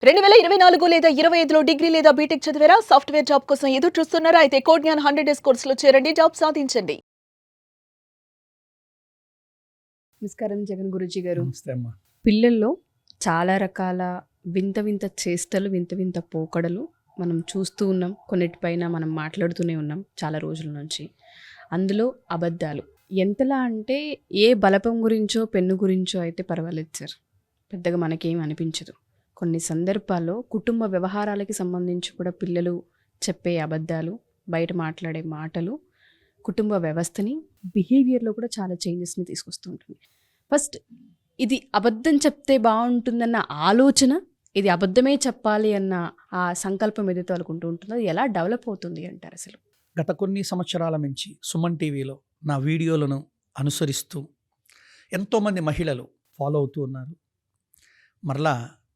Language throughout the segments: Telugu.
2024 లేదా 25లో డిగ్రీ లేదా బీటెక్ చదివారా? సాఫ్ట్‌వేర్ జాబ్ కోసం ఎదురు చూస్తున్నారా? అయితే కోడ్ జ్ఞాన్ 100 డేస్ కోర్సులో చేరండి. జాబ్ సాధించండి. నమస్కారం జగన్ గురూజీ గారు. నమస్తే అమ్మా. పిల్లల్లో చాలా రకాల వింత వింత చేష్టలు, వింత వింత పోకడలు మనం చూస్తూ ఉన్నాం. కొన్నిటిపైన మనం మాట్లాడుతూనే ఉన్నాం చాలా రోజుల నుంచి. అందులో అబద్ధాలు ఎంతలా అంటే ఏ బలపం గురించో పెన్ను గురించో అయితే పర్వాలేదు సార్, పెద్దగా మనకేం అనిపించదు. కొన్ని సందర్భాల్లో కుటుంబ వ్యవహారాలకి సంబంధించి కూడా పిల్లలు చెప్పే అబద్ధాలు, బయట మాట్లాడే మాటలు కుటుంబ వ్యవస్థని, బిహేవియర్లో కూడా చాలా చేంజెస్ని తీసుకొస్తూ ఉంటుంది. ఫస్ట్ ఇది అబద్ధం చెప్తే బాగుంటుందన్న ఆలోచన, ఇది అబద్ధమే చెప్పాలి అన్న ఆ సంకల్పం ఏదైతే అనుకుంటూ ఉంటుందో అది ఎలా డెవలప్ అవుతుంది అంటారు అసలు? గత కొన్ని సంవత్సరాల నుంచి సుమన్ టీవీలో నా వీడియోలను అనుసరిస్తూ ఎంతోమంది మహిళలు ఫాలో అవుతూ ఉన్నారు. మరలా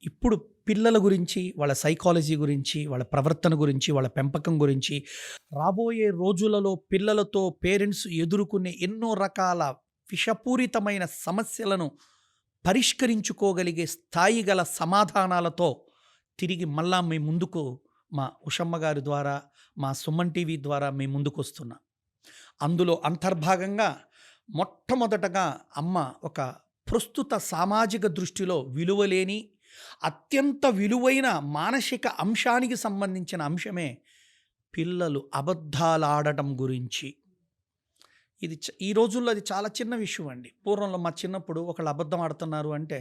ఇప్పుడు పిల్లల గురించి, వాళ్ళ సైకాలజీ గురించి, వాళ్ళ ప్రవర్తన గురించి, వాళ్ళ పెంపకం గురించి, రాబోయే రోజులలో పిల్లలతో పేరెంట్స్ ఎదుర్కొనే ఎన్నో రకాల విషపూరితమైన సమస్యలను పరిష్కరించుకోగలిగే స్థాయి గల సమాధానాలతో తిరిగి మళ్ళా మీ ముందుకు మా ఉషమ్మ గారి ద్వారా, మా సుమన్ టీవీ ద్వారా మీ ముందుకు వస్తున్నా. అందులో అంతర్భాగంగా మొట్టమొదటగా అమ్మ ఒక ప్రస్తుత సామాజిక దృష్టిలో విలువలేని అత్యంత విలువైన మానసిక అంశానికి సంబంధించిన అంశమే పిల్లలు అబద్ధాలాడటం గురించి. ఇది ఈ రోజుల్లో అది చాలా చిన్న విషయం అండి. పూర్వంలో మా చిన్నప్పుడు ఒకళ్ళు అబద్ధం ఆడుతున్నారు అంటే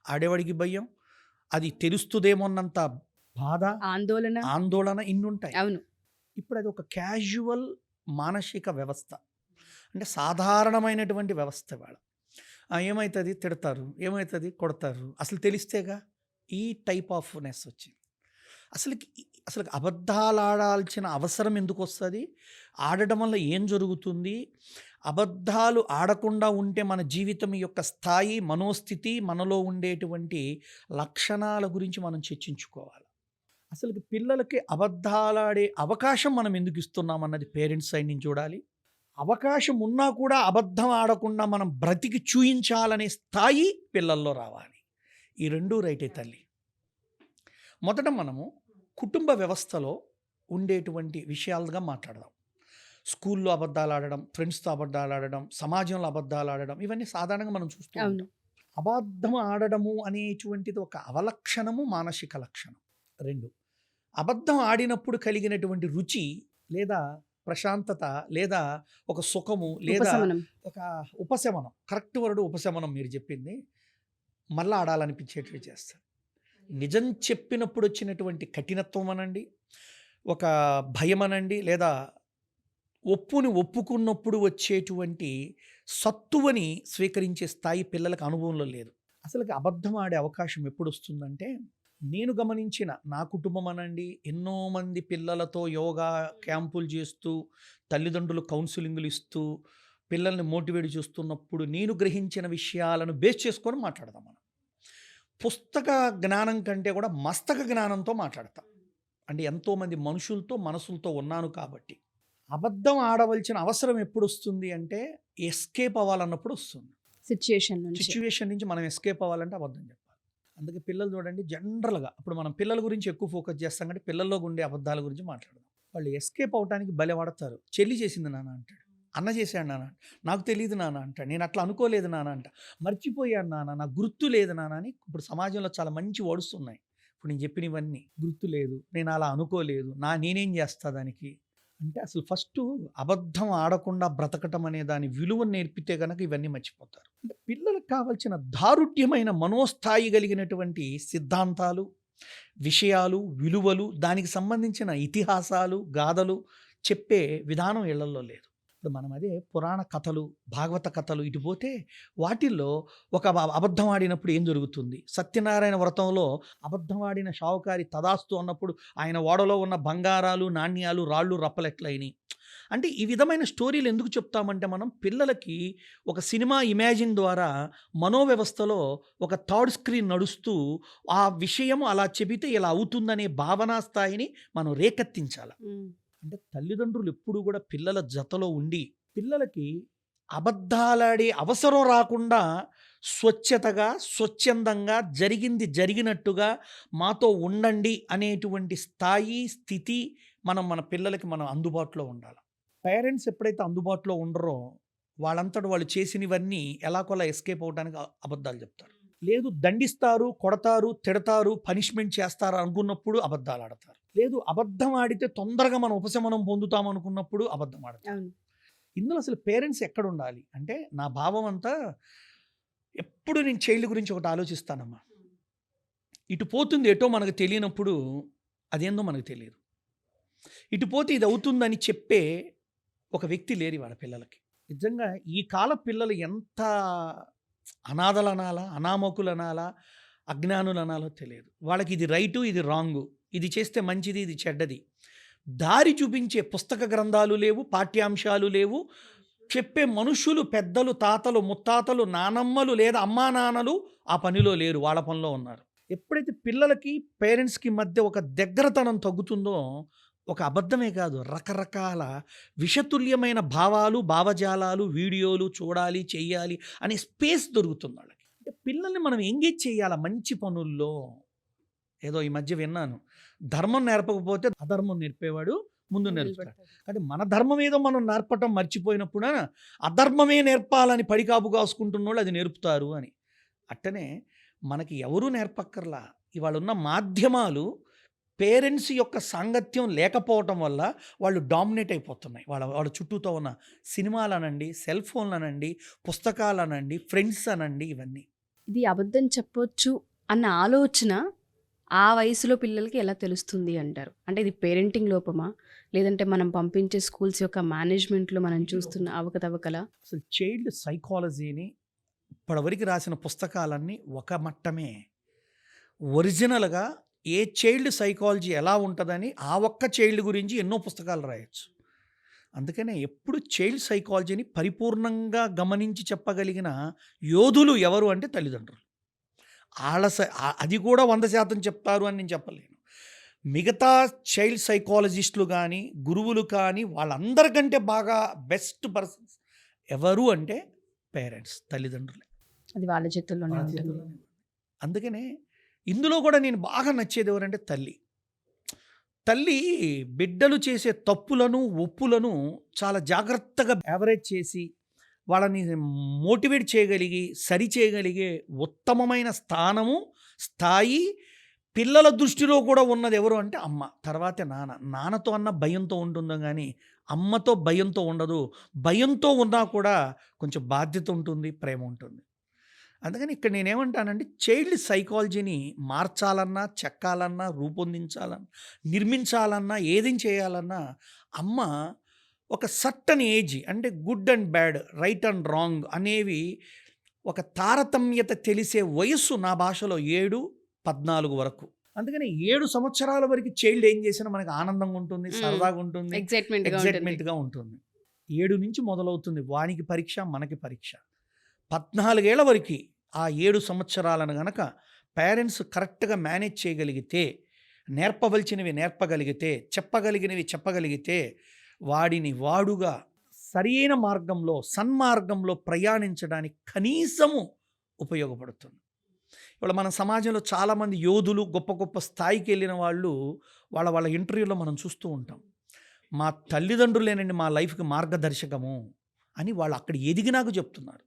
ఆడేవాడికి భయం, అది తెలుస్తుందేమోన్నంత బాధ, ఆందోళన ఇన్నుంటాయి. అవును. ఇప్పుడు అది ఒక క్యాజువల్ మానసిక వ్యవస్థ, అంటే సాధారణమైనటువంటి వ్యవస్థ. వాళ్ళ ఏమవుతుంది, తిడతారు, ఏమవుతుంది, కొడతారు, అసలు తెలిస్తేగా ఈ టైప్ ఆఫ్ నెస్ వచ్చింది. అసలు అబద్ధాలు ఆడాల్సిన అవసరం ఎందుకు వస్తుంది, ఆడడం వల్ల ఏం జరుగుతుంది, అబద్ధాలు ఆడకుండా ఉంటే మన జీవితం యొక్క స్థాయి, మనోస్థితి, మనలో ఉండేటువంటి లక్షణాల గురించి మనం చర్చించుకోవాలి. అసలు పిల్లలకి అబద్ధాలాడే అవకాశం మనం ఎందుకు ఇస్తున్నాం అన్నది పేరెంట్స్ సైడ్ నుంచి చూడాలి. అవకాశం ఉన్నా కూడా అబద్ధం ఆడకుండా మనం బ్రతికి చూయించాలనే స్థాయి పిల్లల్లో రావాలి. ఈ రెండూ రైటే తల్లి. మొదట మనము కుటుంబ వ్యవస్థలో ఉండేటువంటి విషయాలుగా మాట్లాడదాం. స్కూల్లో అబద్ధాలు ఆడడం, ఫ్రెండ్స్తో అబద్ధాలు ఆడడం, సమాజంలో అబద్ధాలు ఆడడం, ఇవన్నీ సాధారణంగా మనం చూస్తూ ఉంటాం. అబద్ధం ఆడడము అనేటువంటిది ఒక అవలక్షణము, మానసిక లక్షణం. రెండు, అబద్ధం ఆడినప్పుడు కలిగినటువంటి రుచి లేదా ప్రశాంతత లేదా ఒక సుఖము లేదా ఒక ఉపశమనం, కరెక్ట్ వర్డ్ ఉపశమనం మీరు చెప్పింది, మళ్ళీ ఆడాలనిపించేటట్టు చేస్తారు. నిజం చెప్పినప్పుడు వచ్చినటువంటి కఠినత్వం అనండి, ఒక భయం అనండి, లేదా ఒప్పుకున్నప్పుడు వచ్చేటువంటి సత్తువని స్వీకరించే స్థాయి పిల్లలకు అనుభవంలో లేదు. అసలు అబద్ధం ఆడే అవకాశం ఎప్పుడు వస్తుందంటే, నేను గమనించిన నా కుటుంబం అనండి, ఎన్నో మంది పిల్లలతో యోగా క్యాంపులు చేస్తూ, తల్లిదండ్రులు కౌన్సిలింగ్లు ఇస్తూ, పిల్లల్ని మోటివేట్ చేస్తున్నప్పుడు నేను గ్రహించిన విషయాలను బేస్ చేసుకొని మాట్లాడదాం. మనం పుస్తక జ్ఞానం కంటే కూడా మస్తక జ్ఞానంతో మాట్లాడతాం. అంటే ఎంతోమంది మనుషులతో, మనసులతో ఉన్నాను కాబట్టి. అబద్ధం ఆడవలసిన అవసరం ఎప్పుడు వస్తుంది అంటే, ఎస్కేప్ అవ్వాలన్నప్పుడు వస్తుంది. సిచ్యువేషన్ నుంచి మనం ఎస్కేప్ అవ్వాలంటే అబద్ధం చెప్పాలి. అందుకే పిల్లలు చూడండి, జనరల్గా ఇప్పుడు మనం పిల్లల గురించి ఎక్కువ ఫోకస్ చేస్తాం కంటే పిల్లల్లో ఉండే అబద్ధాల గురించి మాట్లాడదాం. వాళ్ళు ఎస్కేప్ అవడానికి బలే వాడతారు. చెల్లి చేసింది నాన్న అంటాడు, అన్న చేశాడు నాన్న, నాకు తెలియదు నాన్న అంటాడు, నేను అట్లా అనుకోలేదు నాన్న అంట, మర్చిపోయాను నాన్న, నాకు గుర్తు లేదు నాన్న అని. ఇప్పుడు సమాజంలో చాలా మంచి వర్డ్స్ ఉన్నాయి. ఇప్పుడు నేను చెప్పినవన్నీ గుర్తు లేదు, నేను అలా అనుకోలేదు, నేనేం చేస్తా దానికి అంటే, అసలు ఫస్ట్ అబద్ధం ఆడకుండా బ్రతకటం అనే దాని విలువను నేర్పితే కనుక ఇవన్నీ మర్చిపోతారు. అంటే పిల్లలకు కావాల్సిన దారుఢ్యమైన మనోస్థాయి కలిగినటువంటి సిద్ధాంతాలు, విషయాలు, విలువలు, దానికి సంబంధించిన ఇతిహాసాలు, గాథలు చెప్పే విధానం ఇళ్లలో లేదు. ఇప్పుడు మనం అదే పురాణ కథలు, భాగవత కథలు ఇటు పోతే వాటిల్లో ఒక అబద్ధం ఆడినప్పుడు ఏం జరుగుతుంది, సత్యనారాయణ వ్రతంలో అబద్ధం ఆడిన షావుకారి తదాస్తు అన్నప్పుడు ఆయన ఓడలో ఉన్న బంగారాలు, నాణ్యాలు, రాళ్ళు, రప్పలెట్లయినాయి. అంటే ఈ విధమైన స్టోరీలు ఎందుకు చెప్తామంటే, మనం పిల్లలకి ఒక సినిమా ఇమాజిన్ ద్వారా మనోవ్యవస్థలో ఒక థర్డ్ స్క్రీన్ నడుస్తూ ఆ విషయం అలా చెబితే ఇలా అవుతుందనే భావనా స్థాయిని మనం రేకెత్తించాలి. అంటే తల్లిదండ్రులు ఎప్పుడు కూడా పిల్లల జతలో ఉండి పిల్లలకి అబద్ధాలాడే అవసరం రాకుండా స్వచ్ఛతగా, స్వచ్ఛందంగా జరిగింది జరిగినట్టుగా మాతో ఉండండి అనేటువంటి స్థాయి, స్థితి మన పిల్లలకి మనం అందుబాటులో ఉండాలి. పేరెంట్స్ ఎప్పుడైతే అందుబాటులో ఉండరో వాళ్ళంతట వాళ్ళు చేసినవన్నీ ఎలాగోలా ఎస్కేప్ అవ్వడానికి అబద్ధాలు చెప్తారు. లేదు దండిస్తారు, కొడతారు, తిడతారు, పనిష్మెంట్ చేస్తారు అనుకున్నప్పుడు అబద్ధాలు ఆడతారు. లేదు అబద్ధం ఆడితే తొందరగా మనం ఉపశమనం పొందుతాం అనుకున్నప్పుడు అబద్ధం ఆడతారు. అవును. ఇందులో అసలు పేరెంట్స్ ఎక్కడ ఉండాలి అంటే నా భావం అంతా ఎప్పుడు నేను చైల్డ్ గురించి ఒకటి ఆలోచిస్తానమ్మా. ఇటు పోతుంది ఎటో మనకు తెలియనప్పుడు అదేందో మనకు తెలియదు. ఇటు పోతే ఇది అవుతుందని చెప్పే ఒక వ్యక్తి లేరు వాళ్ళ పిల్లలకి. నిజంగా ఈ కాల పిల్లలు ఎంత అనాథలు అనాలా, అనామకులు అనాలా, అజ్ఞానులు అనాలో తెలియదు. వాళ్ళకి ఇది రైటు, ఇది రాంగు, ఇది చేస్తే మంచిది, ఇది చెడ్డది. దారి చూపించే పుస్తక గ్రంథాలు లేవు, పాఠ్యాంశాలు లేవు, చెప్పే మనుషులు, పెద్దలు, తాతలు, ముత్తాతలు, నానమ్మలు లేదా అమ్మా నాన్నలు ఆ పనిలో లేరు, వాళ్ళ పనిలో ఉన్నారు. ఎప్పుడైతే పిల్లలకి పేరెంట్స్కి మధ్య ఒక దగ్గరతనం తగ్గుతుందో ఒక అబద్ధమే కాదు, రకరకాల విషతుల్యమైన భావాలు, భావజాలాలు, వీడియోలు చూడాలి, చెయ్యాలి అనే స్పేస్ దొరుకుతుంది వాళ్ళకి. అంటే పిల్లల్ని మనం ఎంగేజ్ చేయాలి మంచి పనుల్లో. ఏదో ఈ మధ్య విన్నాను, ధర్మం నేర్పకపోతే అధర్మం నేర్పేవాడు ముందు నేర్పుతాడు. కానీ మన ధర్మం ఏదో మనం నేర్పటం మర్చిపోయినప్పుడు అధర్మమే నేర్పాలని పడికాపు కాసుకుంటున్న వాళ్ళు అది నేర్పుతారు అని. అట్టనే మనకి ఎవరూ నేర్పక్కర్లా. ఇవాళ ఉన్న మాధ్యమాలు పేరెంట్స్ యొక్క సాంగత్యం లేకపోవటం వల్ల వాళ్ళు డామినేట్ అయిపోతున్నాయి. వాళ్ళ చుట్టూతో ఉన్న సినిమాలు అనండి, సెల్ ఫోన్లు అనండి, పుస్తకాలు అనండి, ఫ్రెండ్స్ అనండి, ఇవన్నీ. ఇది అబద్ధం చెప్పొచ్చు అన్న ఆలోచన ఆ వయసులో పిల్లలకి ఎలా తెలుస్తుంది అంటారు? అంటే ఇది పేరెంటింగ్ లోపమా, లేదంటే మనం పంపించే స్కూల్స్ యొక్క మేనేజ్మెంట్లో మనం చూస్తున్న అవకతవకలా? అసలు చైల్డ్ సైకాలజీని ఇప్పటివరకు రాసిన పుస్తకాలన్నీ ఒక మట్టమే. ఒరిజినల్గా ఏ చైల్డ్ సైకాలజీ ఎలా ఉంటుందని ఆ ఒక్క చైల్డ్ గురించి ఎన్నో పుస్తకాలు రాయొచ్చు. అందుకనే ఎప్పుడు చైల్డ్ సైకాలజీని పరిపూర్ణంగా గమనించి చెప్పగలిగిన యోధులు ఎవరు అంటే తల్లిదండ్రులు. అది కూడా 100% చెప్తారు అని నేను చెప్పలేను. మిగతా చైల్డ్ సైకాలజిస్టులు కానీ, గురువులు కానీ, వాళ్ళందరికంటే బాగా బెస్ట్ పర్సన్స్ ఎవరు అంటే పేరెంట్స్, తల్లిదండ్రులే. అది వాళ్ళ చేతుల్లోనే ఉంటుంది. అందుకనే ఇందులో కూడా నేను బాగా నచ్చేది ఎవరంటే తల్లి. తల్లి బిడ్డలు చేసే తప్పులను, ఒప్పులను చాలా జాగ్రత్తగా యావరేజ్ చేసి వాళ్ళని మోటివేట్ చేయగలిగి, సరి చేయగలిగే ఉత్తమమైన స్థానము, స్థాయి పిల్లల దృష్టిలో కూడా ఉన్నది ఎవరు అంటే అమ్మ, తర్వాతే నాన్న. నాన్నతో అన్న భయంతో ఉంటుందో కానీ అమ్మతో భయంతో ఉండదు. భయంతో ఉన్నా కూడా కొంచెం బాధ్యత ఉంటుంది, ప్రేమ ఉంటుంది. అందుకని ఇక్కడ నేనేమంటానంటే చైల్డ్ సైకాలజీని మార్చాలన్నా, చెక్కాలన్నా, రూపొందించాలన్నా, నిర్మించాలన్నా, ఏది చేయాలన్నా అమ్మ ఒక సర్టన్ ఏజ్ అంటే good and bad, right and wrong అనేవి ఒక తారతమ్యత తెలిసే వయస్సు నా భాషలో 7-14 వరకు. అందుకని 7 సంవత్సరాల వరకు చైల్డ్ ఏం చేసినా మనకి ఆనందంగా ఉంటుంది, సరదాగా ఉంటుంది, ఎగ్జైట్మెంట్గా ఉంటుంది. 7 నుంచి మొదలవుతుంది వానికి పరీక్ష, మనకి పరీక్ష. 14 ఏళ్ల వరకు ఆ 7 సంవత్సరాలను గనక పేరెంట్స్ కరెక్ట్గా మేనేజ్ చేయగలిగితే, నేర్పవలసినవి నేర్పగలిగితే, చెప్పగలిగినవి చెప్పగలిగితే వాడిని వాడుగా సరైన మార్గంలో, సన్మార్గంలో ప్రయాణించడానికి కనీసము ఉపయోగపడుతుంది. ఇవాళ మన సమాజంలో చాలామంది యోధులు, గొప్ప గొప్ప స్థాయికి వెళ్ళిన వాళ్ళు వాళ్ళ ఇంటర్వ్యూలో మనం చూస్తూ ఉంటాం. మా తల్లిదండ్రులేనండి మా లైఫ్కి మార్గదర్శకము అని వాళ్ళు అక్కడ ఎదిగినాక చెప్తున్నారు.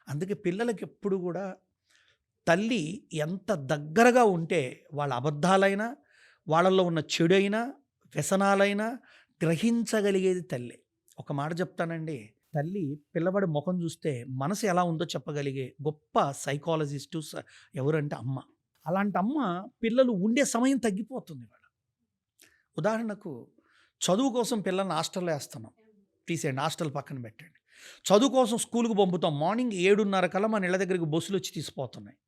అందుకే పిల్లలకి ఎప్పుడు కూడా తల్లి ఎంత దగ్గరగా ఉంటే వాళ్ళ అబద్ధాలైనా, వాళ్ళల్లో ఉన్న చెడైనా, వ్యసనాలైనా గ్రహించగలిగేది తల్లి. ఒక మాట చెప్తానండి, తల్లి పిల్లవాడి ముఖం చూస్తే మనసు ఎలా ఉందో చెప్పగలిగే గొప్ప సైకాలజిస్టు ఎవరంటే అమ్మ. అలాంటి అమ్మ పిల్లలు ఉండే సమయం తగ్గిపోతుంది. వాళ్ళ ఉదాహరణకు చదువు కోసం పిల్లల్ని హాస్టల్లో వేస్తున్నాం, తీసేయండి, హాస్టల్ పక్కన పెట్టండి. చదువు కోసం స్కూల్కి పంపుతాం. మార్నింగ్ 7:30 కల్లా మన ఇళ్ళ దగ్గరికి బస్సులు వచ్చి తీసిపోతున్నాయి.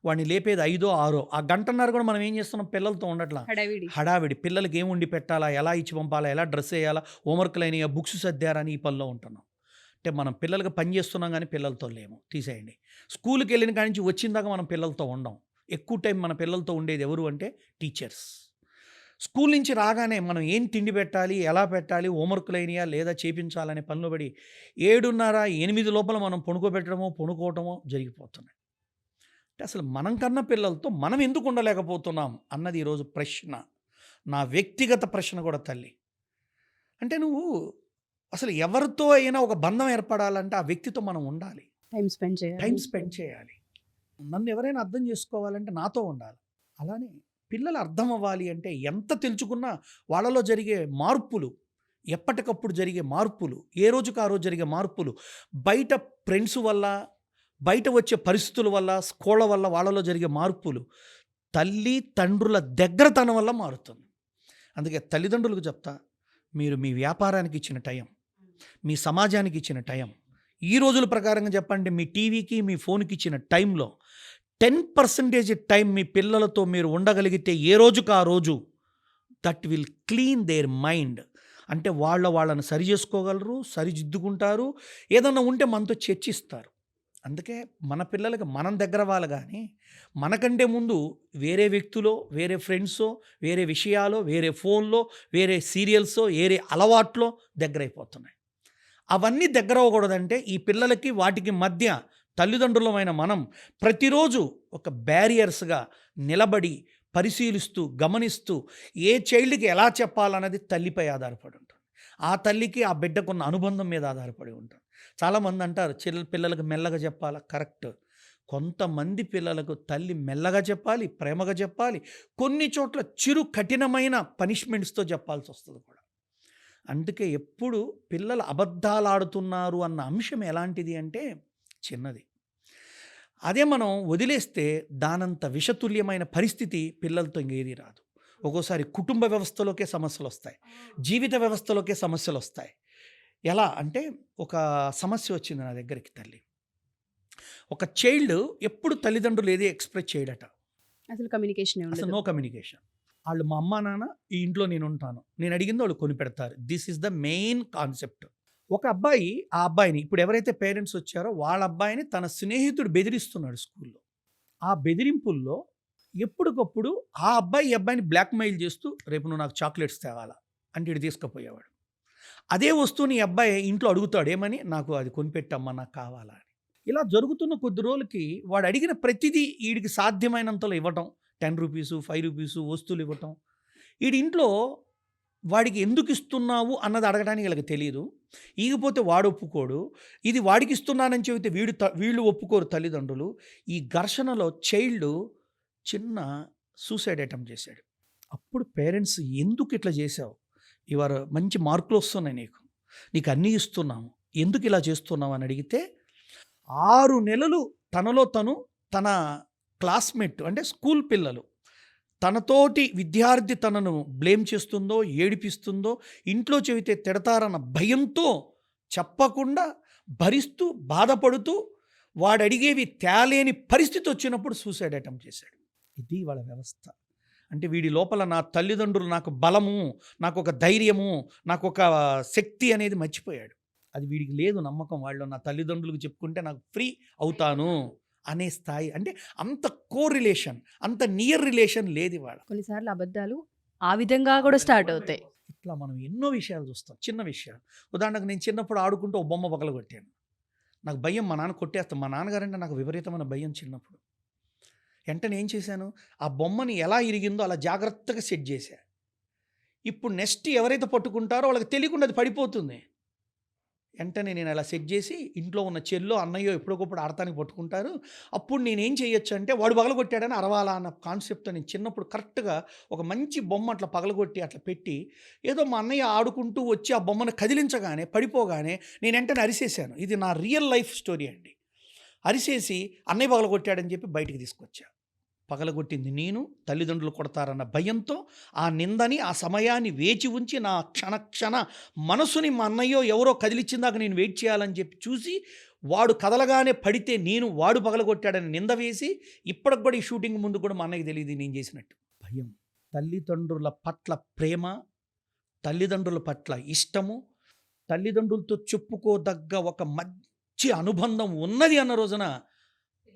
వాడిని లేపేది 5-6. ఆ గంటన్నర కూడా మనం ఏం చేస్తున్నాం, పిల్లలతో ఉండట్లా, హడావిడి. పిల్లలకి ఏం వండి పెట్టాలా, ఎలా ఇచ్చి పంపాలా, ఎలా డ్రెస్ వేయాలా, హోంవర్క్లు అయినాయా, బుక్స్ సర్దారని ఈ పనిలో ఉంటున్నాం. అంటే మనం పిల్లలకి పని చేస్తున్నాం కానీ పిల్లలతో లేము, తీసేయండి. స్కూల్కి వెళ్ళిన కాడి నుంచి వచ్చిన దాకా మనం పిల్లలతో ఉండం. ఎక్కువ టైం మన పిల్లలతో ఉండేది ఎవరు అంటే టీచర్స్. స్కూల్ నుంచి రాగానే మనం ఏం తిండి పెట్టాలి, ఎలా పెట్టాలి, హోంవర్క్‌లు అయినాయా లేదా చేపించాలనే పనిలో పడి 7:30, 8 లోపల మనం పడుకోబెట్టడమో, పడుకోవటమో జరిగిపోతున్నాయి. అంటే అసలు మనం కన్న పిల్లలతో మనం ఎందుకు ఉండలేకపోతున్నాం అన్నది ఈరోజు ప్రశ్న. నా వ్యక్తిగత ప్రశ్న కూడా తల్లి. అంటే నువ్వు అసలు ఎవరితో అయినా ఒక బంధం ఏర్పడాలంటే ఆ వ్యక్తితో మనం ఉండాలి. టైం స్పెండ్ చేయాలి. టైం స్పెండ్ చేయాలి. నన్ను ఎవరైనా అర్థం చేసుకోవాలంటే నాతో ఉండాలి. అలానే పిల్లలు అర్థం అవ్వాలి అంటే ఎంత తెలుసుకున్నా వాళ్ళలో జరిగే మార్పులు, ఎప్పటికప్పుడు జరిగే మార్పులు, ఏ రోజుకి ఆ రోజు జరిగే మార్పులు, బయట ఫ్రెండ్స్ వల్ల, బయట వచ్చే పరిస్థితుల వల్ల, స్కూళ్ళ వల్ల వాళ్ళలో జరిగే మార్పులు తల్లి తండ్రుల దగ్గరతనం వల్ల మారుతుంది. అందుకే తల్లిదండ్రులకు చెప్తా, మీరు మీ వ్యాపారానికి ఇచ్చిన టైం, మీ సమాజానికి ఇచ్చిన టైం, ఈ రోజుల ప్రకారంగా చెప్పండి, మీ టీవీకి మీ ఫోన్కి ఇచ్చిన టైంలో 10% టైం మీ పిల్లలతో మీరు ఉండగలిగితే ఏ రోజుకు ఆ రోజు that will clean their mind. అంటే వాళ్ళని సరి చేసుకోగలరు, సరిదిద్దుకుంటారు, ఏదన్నా ఉంటే మనతో చర్చిస్తారు. అందుకే మన పిల్లలకి మనం దగ్గర వాళ్ళు కానీ మనకంటే ముందు వేరే వ్యక్తులో, వేరే ఫ్రెండ్సో, వేరే విషయాలో, వేరే ఫోన్లో, వేరే సీరియల్సో, వేరే అలవాట్లో దగ్గర అయిపోతున్నాయి. అవన్నీ దగ్గర అవ్వకూడదంటే ఈ పిల్లలకి వాటికి మధ్య తల్లిదండ్రులమైన మనం ప్రతిరోజు ఒక బ్యారియర్స్గా నిలబడి పరిశీలిస్తూ, గమనిస్తూ ఏ చైల్డ్కి ఎలా చెప్పాలన్నది తల్లిపై ఆధారపడి ఉంటుంది. ఆ తల్లికి ఆ బిడ్డకున్న అనుబంధం మీద ఆధారపడి ఉంటుంది. చాలామంది అంటారు పిల్లలకు మెల్లగా చెప్పాలా, కరెక్ట్. కొంతమంది పిల్లలకు తల్లి మెల్లగా చెప్పాలి, ప్రేమగా చెప్పాలి, కొన్ని చోట్ల చిరు కఠినమైన పనిష్మెంట్స్తో చెప్పాల్సి వస్తుంది కూడా. అందుకే ఎప్పుడు పిల్లలు అబద్ధాలు ఆడుతున్నారు అన్న అంశం ఎలాంటిది అంటే చిన్నది. అదే మనం వదిలేస్తే దానంత విషతుల్యమైన పరిస్థితి పిల్లలతో ఇంకేది రాదు. ఒక్కోసారి కుటుంబ వ్యవస్థలోకే సమస్యలు వస్తాయి, జీవిత వ్యవస్థలోకే సమస్యలు వస్తాయి. ఎలా అంటే ఒక సమస్య వచ్చింది నా దగ్గరికి తల్లి. ఒక చైల్డ్ ఎప్పుడు తల్లిదండ్రులు ఏది ఎక్స్ప్రెస్ చేయడట, అసలు కమ్యూనికేషన్ అసలు నో కమ్యూనికేషన్. వాళ్ళు మా అమ్మ నాన్న ఈ ఇంట్లో నేను ఉంటాను, నేను అడిగింది వాళ్ళు కొని పెడతారు. This is the main concept. ఒక అబ్బాయి ఆ అబ్బాయిని, ఇప్పుడు ఎవరైతే పేరెంట్స్ వచ్చారో వాళ్ళ అబ్బాయిని తన స్నేహితుడు బెదిరిస్తున్నాడు స్కూల్లో. ఆ బెదిరింపుల్లో ఎప్పటికప్పుడు ఆ అబ్బాయి ఈ అబ్బాయిని బ్లాక్మెయిల్ చేస్తూ, రేపు నువ్వు నాకు చాక్లెట్స్ తేవాలా అంటే ఇటు తీసుకుపోయేవాడు. అదే వస్తువుని ఈ అబ్బాయి ఇంట్లో అడుగుతాడు, ఏమని, నాకు అది కొనిపెట్టమ్మా, నాకు కావాలా అని. ఇలా జరుగుతున్న కొద్ది రోజులకి వాడు అడిగిన ప్రతిదీ వీడికి సాధ్యమైనంతలో ఇవ్వటం, 10 రూపీసు, 5 రూపీసు వస్తువులు ఇవ్వటం. వీడి ఇంట్లో వాడికి ఎందుకు ఇస్తున్నావు అన్నది అడగడానికి వీళ్ళకి తెలియదు. ఈగిపోతే వాడు ఒప్పుకోడు, ఇది వాడికి ఇస్తున్నానని చెబితే వీళ్ళు ఒప్పుకోరు తల్లిదండ్రులు. ఈ ఘర్షణలో చైల్డ్ చిన్న సూసైడ్ అటెంప్ట్ చేశాడు. అప్పుడు పేరెంట్స్, ఎందుకు ఇట్లా చేసావు, ఇవాళ మంచి మార్కులు వస్తున్నాయి, నీకు అన్నీ ఇస్తున్నాము, ఎందుకు ఇలా చేస్తున్నావు అని అడిగితే 6 నెలలు తనలో తన క్లాస్మేట్ అంటే స్కూల్ పిల్లలు తనతోటి విద్యార్థి తనను బ్లేమ్ చేస్తుందో, ఏడిపిస్తుందో, ఇంట్లో చెబితే తిడతారన్న భయంతో చెప్పకుండా భరిస్తూ, బాధపడుతూ, వాడు అడిగేవి తేలేని పరిస్థితి వచ్చినప్పుడు సూసైడ్ అటెంప్ట్ చేశాడు. ఇది వాళ్ళ వ్యవస్థ. అంటే వీడి లోపల నా తల్లిదండ్రులు నాకు బలము, నాకు ఒక ధైర్యము, నాకు ఒక శక్తి అనేది మర్చిపోయాడు. అది వీడికి లేదు నమ్మకం. వాళ్ళు నా తల్లిదండ్రులకు చెప్పుకుంటే నాకు ఫ్రీ అవుతాను అనే స్థాయి. అంటే అంత రిలేషన్, అంత నియర్ రిలేషన్ లేదు ఇవాళ. కొన్నిసార్లు అబద్ధాలు ఆ విధంగా కూడా స్టార్ట్ అవుతాయి. ఇట్లా మనం ఎన్నో విషయాలు చూస్తాం, చిన్న విషయాలు. ఉదాహరణకు నేను చిన్నప్పుడు ఆడుకుంటూ ఒక బొమ్మ పగలగొట్టాను. నాకు భయం, మా నాన్న కొట్టేస్తాను. మా నాన్నగారంటే నాకు విపరీతమైన భయం చిన్నప్పుడు. వెంటనే ఏం చేశాను, ఆ బొమ్మని ఎలా ఇరిగిందో అలా జాగ్రత్తగా సెట్ చేశా. ఇప్పుడు నెక్స్ట్ ఎవరైతే పట్టుకుంటారో వాళ్ళకి తెలియకుండా అది పడిపోతుంది. వెంటనే నేను అలా సెట్ చేసి ఇంట్లో ఉన్న చెల్లో అన్నయ్యో ఎప్పుడొకప్పుడు ఆడటానికి పట్టుకుంటారు. అప్పుడు నేనేం చేయొచ్చు అంటే వాడు పగలగొట్టాడని అరవాలా అన్న కాన్సెప్ట్తో నేను చిన్నప్పుడు కరెక్ట్గా ఒక మంచి బొమ్మ అట్లా పగలగొట్టి అట్లా పెట్టి, ఏదో మా అన్నయ్య ఆడుకుంటూ వచ్చి ఆ బొమ్మను కదిలించగానే, పడిపోగానే నేను వెంటనే అరిసేసాను. ఇది నా రియల్ లైఫ్ స్టోరీ అండి. అరిసేసి అన్నయ్య పగలగొట్టాడని చెప్పి బయటికి తీసుకొచ్చా. పగలగొట్టింది నేను, తల్లిదండ్రులు కొడతారన్న భయంతో ఆ నిందని, ఆ సమయాన్ని వేచి ఉంచి నా క్షణ మనసుని మా అన్నయ్యో ఎవరో కదిలిచ్చిందాక నేను వెయిట్ చేయాలని చెప్పి చూసి, వాడు కదలగానే పడితే వాడు పగలగొట్టాడని నింద వేసి, ఇప్పటికి కూడా ఈ షూటింగ్ ముందు కూడా మా అన్నయ్యకి తెలియదు నేను చేసినట్టు. భయం. తల్లిదండ్రుల పట్ల ప్రేమ, తల్లిదండ్రుల పట్ల ఇష్టము, తల్లిదండ్రులతో చెప్పుకోదగ్గ ఒక మంచి అనుబంధం ఉన్నది అన్న రోజున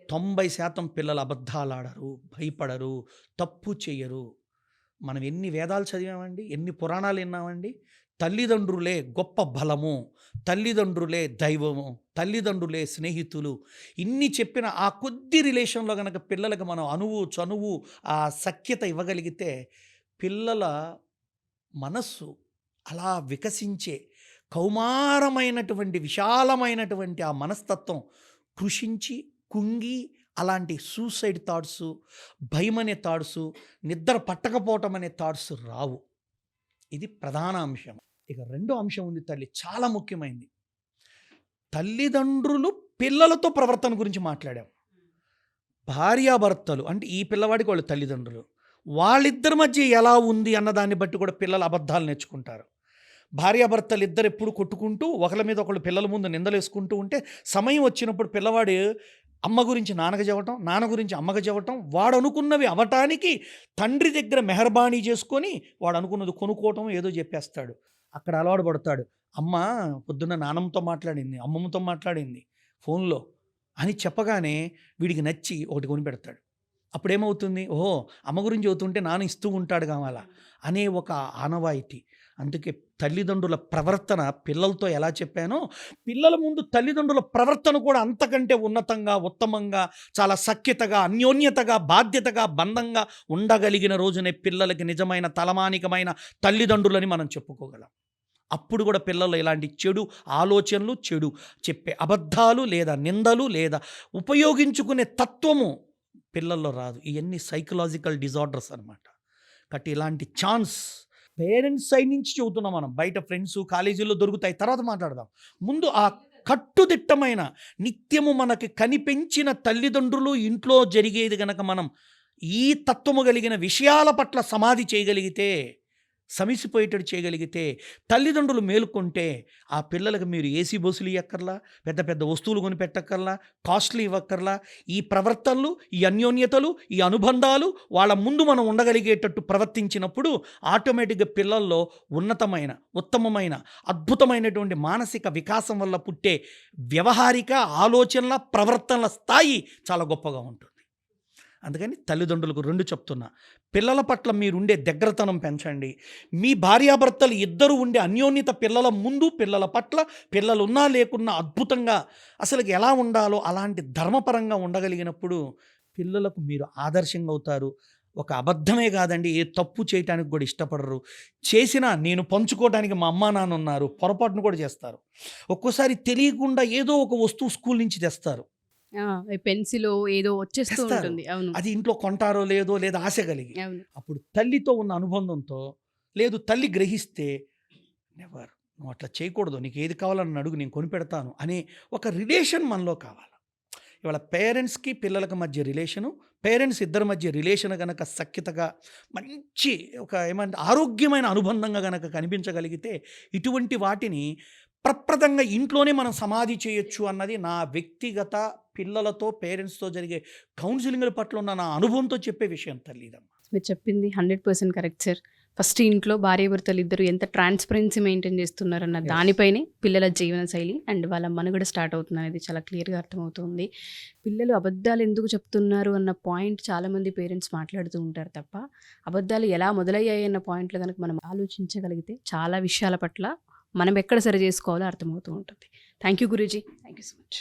90% పిల్లలు అబద్ధాలు ఆడరు, భయపడరు, తప్పు చేయరు. మనం ఎన్ని వేదాలు చదివామండి, ఎన్ని పురాణాలు విన్నామండి. తల్లిదండ్రులే గొప్ప బలము, తల్లిదండ్రులే దైవము, తల్లిదండ్రులే స్నేహితులు, ఇన్ని చెప్పిన ఆ కొద్ది రిలేషన్లో గనక పిల్లలకు మనం చనువు ఆ సఖ్యత ఇవ్వగలిగితే పిల్లల మనస్సు అలా వికసించే కౌమారమైనటువంటి విశాలమైనటువంటి ఆ మనస్తత్వం కృషించి కుంగి అలాంటి సూసైడ్ థాట్స్, భయమనే థాట్స్, నిద్ర పట్టకపోవటం అనే థాట్స్ రావు. ఇది ప్రధాన అంశం. ఇక రెండో అంశం ఉంది తల్లి, చాలా ముఖ్యమైనది. తల్లిదండ్రులు పిల్లలతో ప్రవర్తన గురించి మాట్లాడాం. భార్యాభర్తలు అంటే ఈ పిల్లవాడికి వాళ్ళు తల్లిదండ్రులు, వాళ్ళిద్దరి మధ్య ఎలా ఉంది అన్న దాన్ని బట్టి కూడా పిల్లలు అబద్ధాలు నేర్చుకుంటారు. భార్యాభర్తలు ఇద్దరు ఎప్పుడు కొట్టుకుంటూ ఒకళ్ళ మీద ఒకళ్ళు పిల్లల ముందు నిందలేసుకుంటూ ఉంటే సమయం వచ్చినప్పుడు పిల్లవాడు అమ్మ గురించి నాన్నకు చెప్పటం, నాన్న గురించి అమ్మకు చెప్పటం, వాడు అనుకున్నవి అవటానికి తండ్రి దగ్గర మెహర్బానీ చేసుకొని వాడు అనుకున్నది కొనుక్కోవటం ఏదో చెప్పేస్తాడు. అక్కడ అలవాటు పడతాడు. అమ్మ పొద్దున్న నాన్నమ్మతో మాట్లాడింది, అమ్మమ్మతో మాట్లాడింది ఫోన్లో అని చెప్పగానే వీడికి నచ్చి ఒకటి కొనిపెడతాడు. అప్పుడేమవుతుంది, ఓహో అమ్మ గురించి చదువుతుంటే నాన్న ఇస్తూ ఉంటాడు కావాలా అనే ఒక ఆనవాయితీ. అందుకే తల్లిదండ్రుల ప్రవర్తన పిల్లలతో ఎలా చెప్పానో పిల్లల ముందు తల్లిదండ్రుల ప్రవర్తన కూడా అంతకంటే ఉన్నతంగా, ఉత్తమంగా, చాలా సఖ్యతగా, అన్యోన్యతగా, బాధ్యతగా, బంధంగా ఉండగలిగిన రోజునే పిల్లలకి నిజమైన తలమానికమైన తల్లిదండ్రులని మనం చెప్పుకోగలం. అప్పుడు కూడా పిల్లలు ఇలాంటి చెడు ఆలోచనలు, చెడు చెప్పే అబద్ధాలు లేదా నిందలు లేదా ఉపయోగించుకునే తత్వము పిల్లల్లో రాదు. ఇవన్నీ సైకలాజికల్ డిజార్డర్స్ అనమాట. కాబట్టి ఇలాంటి ఛాన్స్ పేరెంట్స్ సైడ్ నుంచి చెబుతున్నాం మనం. బయట ఫ్రెండ్స్ కాలేజీల్లో దొరుకుతాయి, తర్వాత మాట్లాడదాం. ముందు ఆ కట్టుదిట్టమైన నిత్యము మనకి కనిపించిన తల్లిదండ్రులు ఇంట్లో జరిగేది గనక మనం ఈ తత్వము కలిగిన విషయాల పట్ల సమాధి చేయగలిగితే, సమిసిపోయేటట్టు చేయగలిగితే, తల్లిదండ్రులు మేలుకుంటే ఆ పిల్లలకు మీరు ఏసీ బస్సులు ఇవ్వక్కర్లా, పెద్ద పెద్ద వస్తువులు కొనిపెట్టక్కర్లా, కాస్ట్లీ ఇవ్వక్కర్లా. ఈ ప్రవర్తనలు, ఈ అన్యోన్యతలు, ఈ అనుబంధాలు వాళ్ళ ముందు మనం ఉండగలిగేటట్టు ప్రవర్తించినప్పుడు ఆటోమేటిక్గా పిల్లల్లో ఉన్నతమైన, ఉత్తమమైన, అద్భుతమైనటువంటి మానసిక వికాసం వల్ల పుట్టే వ్యవహారిక ఆలోచనల, ప్రవర్తనల స్థాయి చాలా గొప్పగా ఉంటుంది. అందుకని తల్లిదండ్రులకు రెండు చెప్తున్నా, పిల్లల పట్ల మీరుండే దగ్గరతనం పెంచండి. మీ భార్యాభర్తలు ఇద్దరు ఉండే అన్యోన్యత పిల్లల ముందు, పిల్లల పట్ల, పిల్లలు ఉన్నా లేకున్నా అద్భుతంగా అసలు ఎలా ఉండాలో అలాంటి ధర్మపరంగా ఉండగలిగినప్పుడు పిల్లలకు మీరు ఆదర్శంగా అవుతారు. ఒక అబద్ధమే కాదండి, ఏ తప్పు చేయటానికి కూడా ఇష్టపడరు. చేసినా నేను పంచుకోవడానికి మా అమ్మా నాన్న ఉన్నారు, పొరపాటును కూడా చేస్తారు. ఒక్కోసారి తెలియకుండా ఏదో ఒక వస్తువు స్కూల్ నుంచి తెస్తారు, పెన్సిల్ ఏదో వచ్చేస్తూ తెస్తారు. ఉంటుంది. అవును, అది ఇంట్లో కొంటారో లేదో లేదా ఆశ కలిగి, అవును. అప్పుడు తల్లితో ఉన్న అనుబంధంతో లేదు తల్లి గ్రహిస్తే నెవర్, నువ్వు అట్లా చేయకూడదు, నీకు ఏది కావాలని అడుగు, నేను కొనిపెడతాను అనే ఒక రిలేషన్ మనలో కావాలి. ఇవాళ పేరెంట్స్కి పిల్లలకు మధ్య రిలేషను, పేరెంట్స్ ఇద్దరి మధ్య రిలేషన్ కనుక సఖ్యతగా మంచి ఒక ఏమంటే ఆరోగ్యమైన అనుబంధంగా కనుక కనిపించగలిగితే ఇటువంటి వాటిని ప్రప్రదంగా ఇంట్లోనే మనం సమాధి చేయొచ్చు అన్నది నా వ్యక్తిగత పిల్లలతో పేరెంట్స్తో జరిగే కౌన్సిలింగ్ల పట్ల ఉన్న నా అనుభవంతో చెప్పే విషయం తల్లి ఇదమ్మా. మీరు చెప్పింది 100% కరెక్ట్ సార్. ఫస్ట్ ఇంట్లో భార్యాభర్తలు ఇద్దరు ఎంత ట్రాన్స్పరెన్సీ మెయింటైన్ చేస్తున్నారన్న దానిపైనే పిల్లల జీవన శైలి అండ్ వాళ్ళ మనుగడ స్టార్ట్ అవుతుంది అనేది చాలా క్లియర్గా అర్థమవుతుంది. పిల్లలు అబద్ధాలు ఎందుకు చెప్తున్నారు అన్న పాయింట్ చాలామంది పేరెంట్స్ మాట్లాడుతూ ఉంటారు తప్ప, అబద్ధాలు ఎలా మొదలయ్యాయి అన్న పాయింట్లో కనుక మనం ఆలోచించగలిగితే చాలా విషయాల పట్ల మనం ఎక్కడ సరి చేసుకోవాలో అర్థమవుతూ ఉంటుంది. Thank you Guruji, thank you so much.